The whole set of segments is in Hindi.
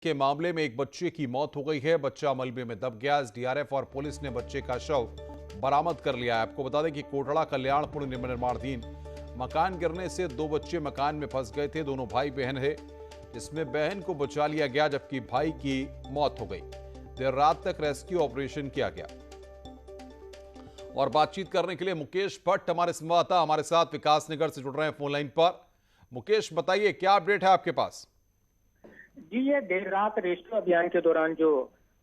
के मामले में एक बच्चे की मौत हो गई है। बच्चा मलबे में दब गया। एसडीआरएफ और पुलिस ने बच्चे का शव बरामद कर लिया है। आपको बता दें कि कोटड़ा कल्याणपुर निर्माणाधीन मकान गिरने से दो बच्चे मकान में फंस गए थे। दोनों भाई बहन है, जिसमें बहन को बचा लिया गया जबकि भाई की मौत हो गई। देर रात तक रेस्क्यू ऑपरेशन किया गया। और बातचीत करने के लिए मुकेश भट्ट हमारे संवाददाता हमारे साथ विकासनगर से जुड़ रहे हैं फोन लाइन पर। मुकेश, बताइए क्या अपडेट है आपके पास? जी, ये देर रात रेस्क्यू अभियान के दौरान जो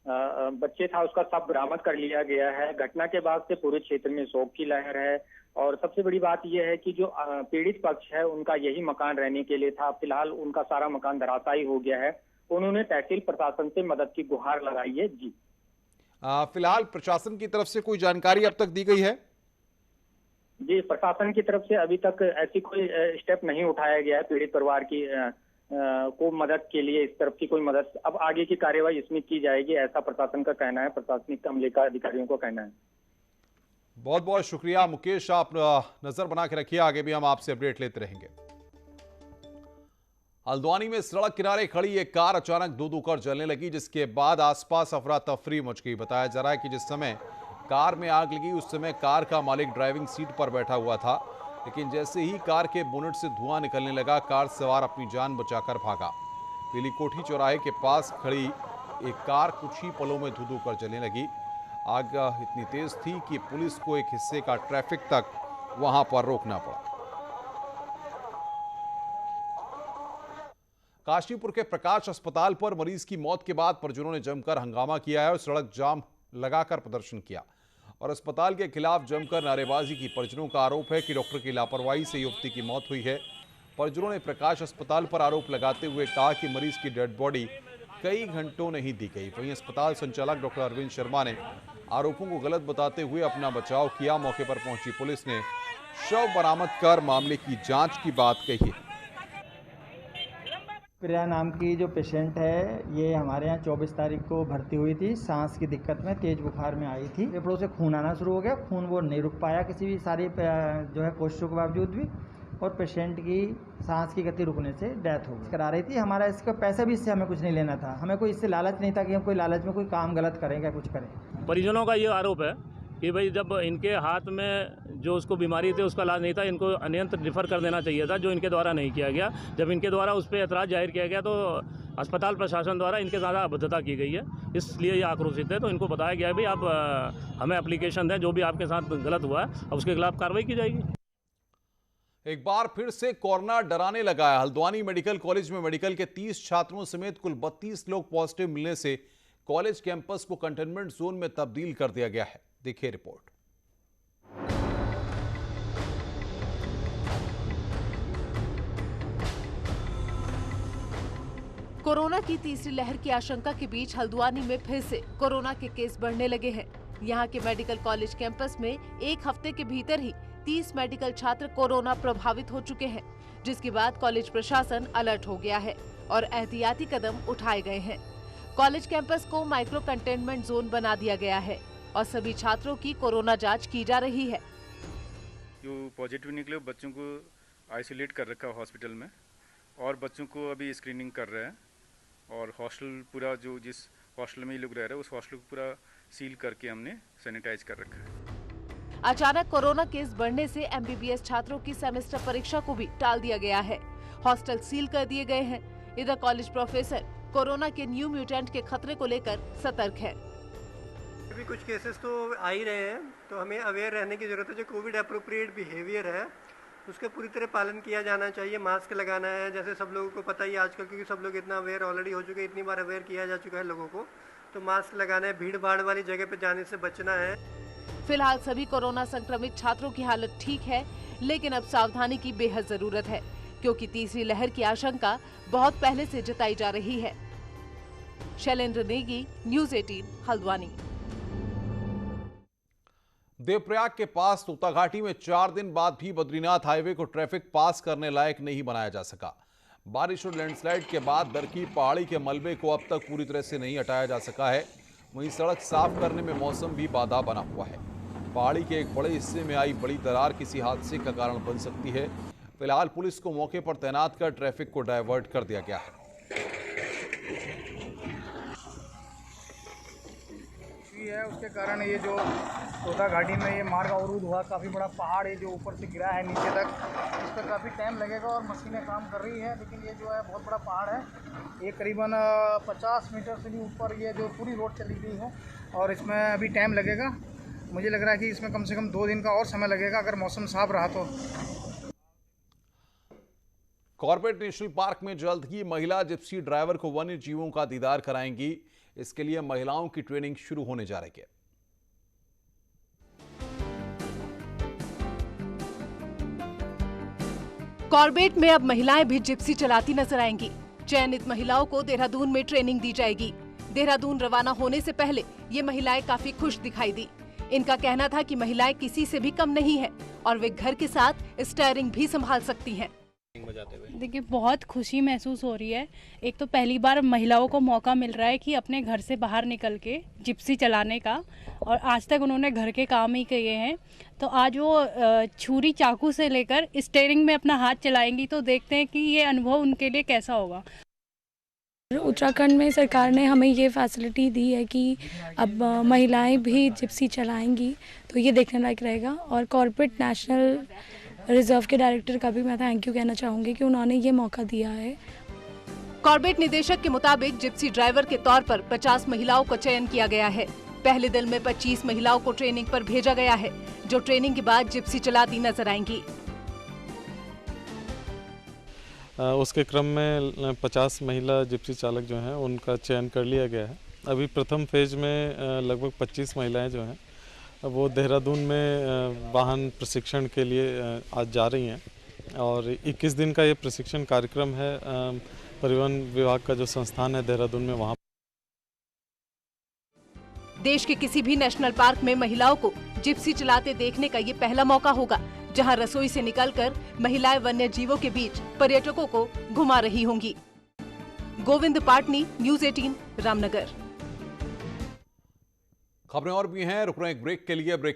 बच्चे था उसका शव बरामद कर लिया गया है। घटना के बाद से पूरे क्षेत्र में शोक की लहर है और सबसे बड़ी बात यह है कि जो पीड़ित पक्ष है उनका यही मकान रहने के लिए था। फिलहाल उनका सारा मकान धराशायी हो गया है। उन्होंने तहसील प्रशासन से मदद की गुहार लगाई है। जी, फिलहाल प्रशासन की तरफ से कोई जानकारी अब तक दी गई है? जी, प्रशासन की तरफ से अभी तक ऐसी कोई स्टेप नहीं उठाया गया है पीड़ित परिवार की को मदद के लिए। इस तरफ की कोई मदद, अब आगे की कार्यवाही इसमें की जाएगी, ऐसा प्रशासन का कहना है, प्रशासनिक अमले का अधिकारियों का कहना है। बहुत बहुत शुक्रिया मुकेश, आप नजर बना के रखिए, आगे भी हम आपसे अपडेट लेते रहेंगे। हल्द्वानी में सड़क किनारे खड़ी एक कार अचानक धू धू कर जलने लगी, जिसके बाद आसपास अफरा तफरी मच गई। बताया जा रहा है कि जिस समय कार में आग लगी उस समय कार का मालिक ड्राइविंग सीट पर बैठा हुआ था, लेकिन जैसे ही कार के बोनेट से धुआं निकलने लगा, कार सवार अपनी जान बचाकर भागा। पीली कोठी चौराहे के पास खड़ी एक कार कुछ ही पलों में धू धू कर जलने लगी। आग इतनी तेज थी कि पुलिस को एक हिस्से का ट्रैफिक तक वहां पर रोकना पड़ा। काशीपुर के प्रकाश अस्पताल पर मरीज की मौत के बाद परिजनों ने जमकर हंगामा किया है और सड़क जाम लगाकर प्रदर्शन किया और अस्पताल के खिलाफ जमकर नारेबाजी की। परिजनों का आरोप है कि डॉक्टर की लापरवाही से युवती की मौत हुई है। परिजनों ने प्रकाश अस्पताल पर आरोप लगाते हुए कहा कि मरीज की डेड बॉडी कई घंटों नहीं दी गई। वहीं अस्पताल संचालक डॉक्टर अरविंद शर्मा ने आरोपों को गलत बताते हुए अपना बचाव किया। मौके पर पहुंची पुलिस ने शव बरामद कर मामले की जांच की बात कही है। प्रिया नाम की जो पेशेंट है ये हमारे यहाँ 24 तारीख को भर्ती हुई थी। सांस की दिक्कत में तेज बुखार में आई थी। फेफड़ों से खून आना शुरू हो गया। खून वो नहीं रुक पाया किसी भी सारी जो है कोशिशों के बावजूद भी, और पेशेंट की सांस की गति रुकने से डेथ हो गई। करा रही थी। हमारा इसका पैसा भी इससे हमें कुछ नहीं लेना था। हमें कोई इससे लालच नहीं था कि हम कोई लालच में कोई काम गलत करें या कुछ करें। परिजनों का ये आरोप है कि भाई जब इनके हाथ में जो उसको बीमारी थी उसका इलाज नहीं था, इनको अन्यंत्र रिफ़र कर देना चाहिए था, जो इनके द्वारा नहीं किया गया। जब इनके द्वारा उस पर एतराज़ जाहिर किया गया तो अस्पताल प्रशासन द्वारा इनके ज़्यादा अभद्रता की गई है, इसलिए ये आक्रोशित है। तो इनको बताया गया है भाई आप हमें एप्लीकेशन दें, जो भी आपके साथ गलत हुआ है अब उसके खिलाफ कार्रवाई की जाएगी। एक बार फिर से कोरोना डराने लगा है। हल्द्वानी मेडिकल कॉलेज में मेडिकल के 30 छात्रों समेत कुल 32 लोग पॉजिटिव मिलने से कॉलेज कैंपस को कंटेनमेंट जोन में तब्दील कर दिया गया है। देखिए रिपोर्ट। कोरोना की तीसरी लहर की आशंका के बीच हल्द्वानी में फिर से कोरोना के केस बढ़ने लगे हैं। यहां के मेडिकल कॉलेज कैंपस में एक हफ्ते के भीतर ही 30 मेडिकल छात्र कोरोना प्रभावित हो चुके हैं, जिसके बाद कॉलेज प्रशासन अलर्ट हो गया है और एहतियाती कदम उठाए गए हैं। कॉलेज कैंपस को माइक्रो कंटेनमेंट जोन बना दिया गया है और सभी छात्रों की कोरोना जांच की जा रही है। जो पॉजिटिव निकले बच्चों को आइसोलेट कर रखा है हॉस्पिटल में और बच्चों को अभी स्क्रीनिंग कर रहे हैं और हॉस्टल पूरा जो जिस हॉस्टल में ये लोग रह रहे हैं उस हॉस्टल को पूरा सील करके हमने सैनिटाइज कर रखा है। अचानक कोरोना केस बढ़ने से एमबीबीएस छात्रों की सेमेस्टर परीक्षा को भी टाल दिया गया है। हॉस्टल सील कर दिए गए हैं। इधर कॉलेज प्रोफेसर कोरोना के न्यू म्यूटेंट के खतरे को लेकर सतर्क है। अभी कुछ केसेस तो आ ही रहे हैं, तो हमें अवेयर रहने की जरूरत है। जो कोविड अप्रोप्रिएट बिहेवियर है उसका पूरी तरह पालन किया जाना चाहिए। मास्क लगाना है, जैसे सब लोगों को पता ही आजकल, क्योंकि सब लोग इतना अवेयर ऑलरेडी हो चुके हैं, इतनी बार अवेयर किया जा चुका है लोगों को, तो मास्क लगाना है। भीड़ भाड़ वाली जगह पे जाने से बचना है। फिलहाल सभी कोरोना संक्रमित छात्रों की हालत ठीक है, लेकिन अब सावधानी की बेहद जरूरत है, क्योंकि तीसरी लहर की आशंका बहुत पहले से जताई जा रही है। शैलेंद्र नेगी, न्यूज़ 18, हल्द्वानी। देवप्रयाग के पास तोता घाटी में 4 दिन बाद भी बद्रीनाथ हाईवे को ट्रैफिक पास करने लायक नहीं बनाया जा सका। बारिश और लैंडस्लाइड के बाद दरकी पहाड़ी के मलबे को अब तक पूरी तरह से नहीं हटाया जा सका है। वहीं सड़क साफ करने में मौसम भी बाधा बना हुआ है। पहाड़ी के एक बड़े हिस्से में आई बड़ी दरार किसी हादसे का कारण बन सकती है। फिलहाल पुलिस को मौके पर तैनात कर ट्रैफिक को डायवर्ट कर दिया गया है। उसके कारण ये जो तोता घाटी में ये मार्ग अवरुद्ध हुआ। काफ़ी बड़ा पहाड़ है जो ऊपर से गिरा है नीचे तक, इस पर काफ़ी टाइम लगेगा और मशीनें काम कर रही है, लेकिन ये जो है बहुत बड़ा पहाड़ है। ये करीबन 50 मीटर से भी ऊपर ये जो पूरी रोड चली गई है और इसमें अभी टाइम लगेगा। मुझे लग रहा है कि इसमें कम से कम 2 दिन का और समय लगेगा अगर मौसम साफ रहा तो। कॉर्बेट नेशनल पार्क में जल्द ही महिला जिप्सी ड्राइवर को वन्य जीवों का दीदार कराएंगी। इसके लिए महिलाओं की ट्रेनिंग शुरू होने जा रही है। कॉर्बेट में अब महिलाएं भी जिप्सी चलाती नजर आएंगी। चयनित महिलाओं को देहरादून में ट्रेनिंग दी जाएगी। देहरादून रवाना होने से पहले ये महिलाएं काफी खुश दिखाई दी। इनका कहना था कि महिलाएं किसी से भी कम नहीं है और वे घर के साथ स्टीयरिंग भी संभाल सकती हैं। देखिए, बहुत खुशी महसूस हो रही है। एक तो पहली बार महिलाओं को मौका मिल रहा है कि अपने घर से बाहर निकल के जिप्सी चलाने का, और आज तक उन्होंने घर के काम ही किए हैं। तो आज वो छुरी चाकू से लेकर स्टीयरिंग में अपना हाथ चलाएंगी, तो देखते हैं कि ये अनुभव उनके लिए कैसा होगा। उत्तराखंड में सरकार ने हमें ये फैसिलिटी दी है कि अब महिलाएं भी जिप्सी चलाएंगी, तो ये देखने लायक रहेगा। और कॉर्बेट नेशनल रिजर्व के डायरेक्टर का भी मैं थैंक यू कहना चाहूँगी कि उन्होंने ये मौका दिया है। कॉर्बेट निदेशक के मुताबिक जिप्सी ड्राइवर के तौर पर 50 महिलाओं का चयन किया गया है। पहले दिन में 25 महिलाओं को ट्रेनिंग पर भेजा गया है, जो ट्रेनिंग के बाद जिप्सी चलाती नजर आएंगी। उसके क्रम में 50 महिला जिप्सी चालक जो हैं उनका चयन कर लिया गया है। अभी प्रथम फेज में लगभग 25 महिलाएं जो हैं वो देहरादून में वाहन प्रशिक्षण के लिए आज जा रही हैं और 21 दिन का ये प्रशिक्षण कार्यक्रम है। परिवहन विभाग का जो संस्थान है देहरादून में, वहाँ देश के किसी भी नेशनल पार्क में महिलाओं को जिप्सी चलाते देखने का ये पहला मौका होगा, जहां रसोई से निकलकर महिलाएं वन्य जीवों के बीच पर्यटकों को घुमा रही होंगी। गोविंद पाटनी, न्यूज़ 18, रामनगर। खबरें और भी हैं, रुक रहे हैं एक ब्रेक के लिए। ब्रेक